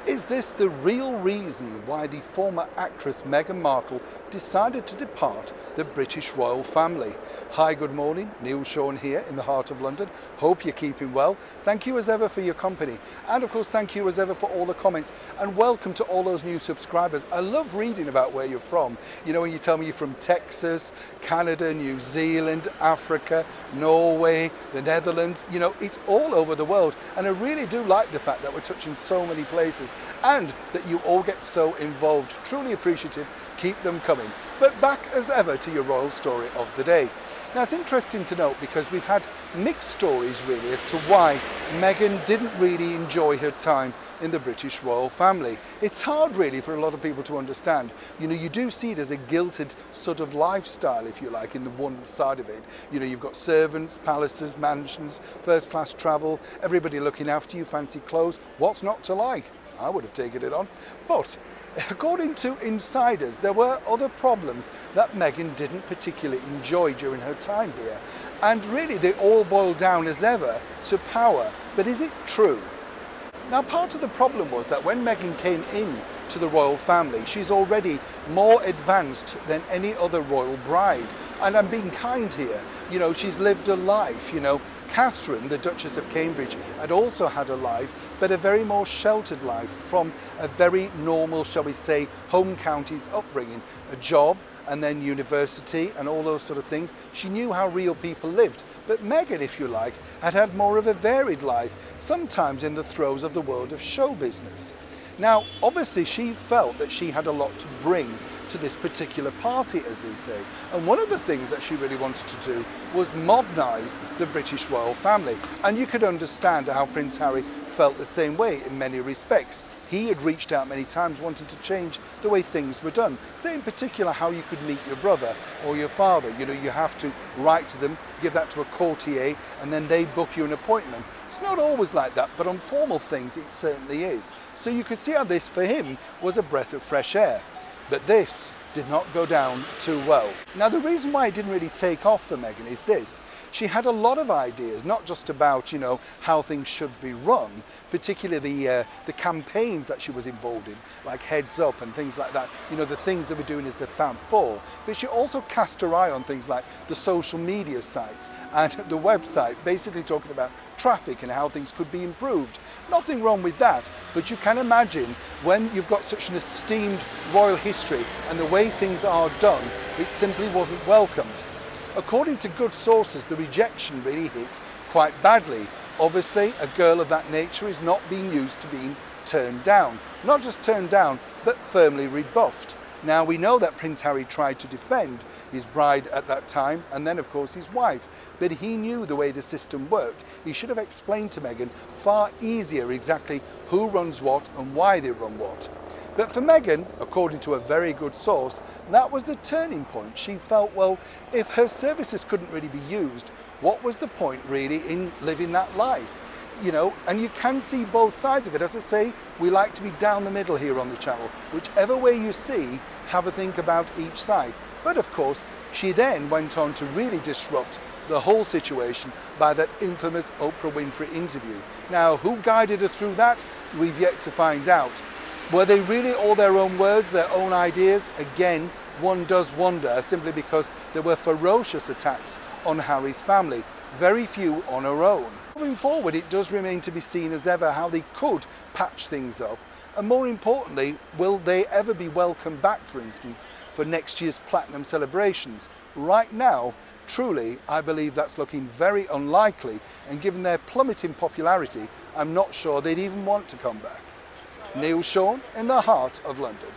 Is this the real reason why the former actress Meghan Markle decided to depart the British royal family? Hi, good morning. Neil Sean here in the heart of London. Hope you're keeping well. Thank you as ever for your company. And of course, thank you as ever for all the comments. And welcome to all those new subscribers. I love reading about where you're from. You know, when you tell me you're from Texas, Canada, New Zealand, Africa, Norway, the Netherlands, you know, it's all over the world. And I really do like the fact that we're touching so many places and that you all get so involved. Truly appreciative. Keep them coming. But back as ever to your royal story of the day. Now, it's interesting to note because we've had mixed stories really as to why Meghan didn't really enjoy her time in the British royal family. It's hard really for a lot of people to understand. You know, you do see it as a gilded sort of lifestyle, if you like, in the one side of it. You know, you've got servants, palaces, mansions, first class travel, everybody looking after you, fancy clothes. What's not to like? I would have taken it on. But according to insiders, there were other problems that Meghan didn't particularly enjoy during her time here. And really, they all boil down as ever to power. But is it true? Now, part of the problem was that when Meghan came in to the royal family, she's already more advanced than any other royal bride. And I'm being kind here. You know, she's lived a life, you know. Catherine, the Duchess of Cambridge, had also had a life, but a very more sheltered life from a very normal, shall we say, home counties upbringing, a job and then university and all those sort of things. She knew how real people lived. But Meghan, if you like, had had more of a varied life, sometimes in the throes of the world of show business. Now, obviously, she felt that she had a lot to bring to this particular party, as they say. And one of the things that she really wanted to do was modernise the British royal family. And you could understand how Prince Harry felt the same way in many respects. He had reached out many times wanting to change the way things were done. Say in particular how you could meet your brother or your father. You know, you have to write to them, give that to a courtier, and then they book you an appointment. It's not always like that, but on formal things it certainly is. So you could see how this for him was a breath of fresh air. But this did not go down too well. Now, the reason why it didn't really take off for Meghan is this. She had a lot of ideas, not just about, you know, how things should be run, particularly the campaigns that she was involved in, like Heads Up and things like that, you know, the things that we're doing as the Fab Four. But she also cast her eye on things like the social media sites and the website, basically talking about traffic and how things could be improved. Nothing wrong with that, but you can imagine when you've got such an esteemed royal history and the way things are done, it simply wasn't welcomed. According to good sources, the rejection really hit quite badly. Obviously, a girl of that nature is not being used to being turned down. Not just turned down, but firmly rebuffed. Now, we know that Prince Harry tried to defend his bride at that time, and then, of course, his wife. But he knew the way the system worked. He should have explained to Meghan far easier exactly who runs what and why they run what. But for Meghan, according to a very good source, that was the turning point. She felt, well, if her services couldn't really be used, what was the point really in living that life? You know, and you can see both sides of it. As I say, we like to be down the middle here on the channel. Whichever way you see, have a think about each side. But of course, she then went on to really disrupt the whole situation by that infamous Oprah Winfrey interview. Now, who guided her through that? We've yet to find out. Were they really all their own words, their own ideas? Again, one does wonder, simply because there were ferocious attacks on Harry's family, very few on her own. Moving forward, it does remain to be seen as ever how they could patch things up. And more importantly, will they ever be welcomed back, for instance, for next year's platinum celebrations? Right now, truly, I believe that's looking very unlikely, and given their plummeting popularity, I'm not sure they'd even want to come back. Neil Sean in the heart of London.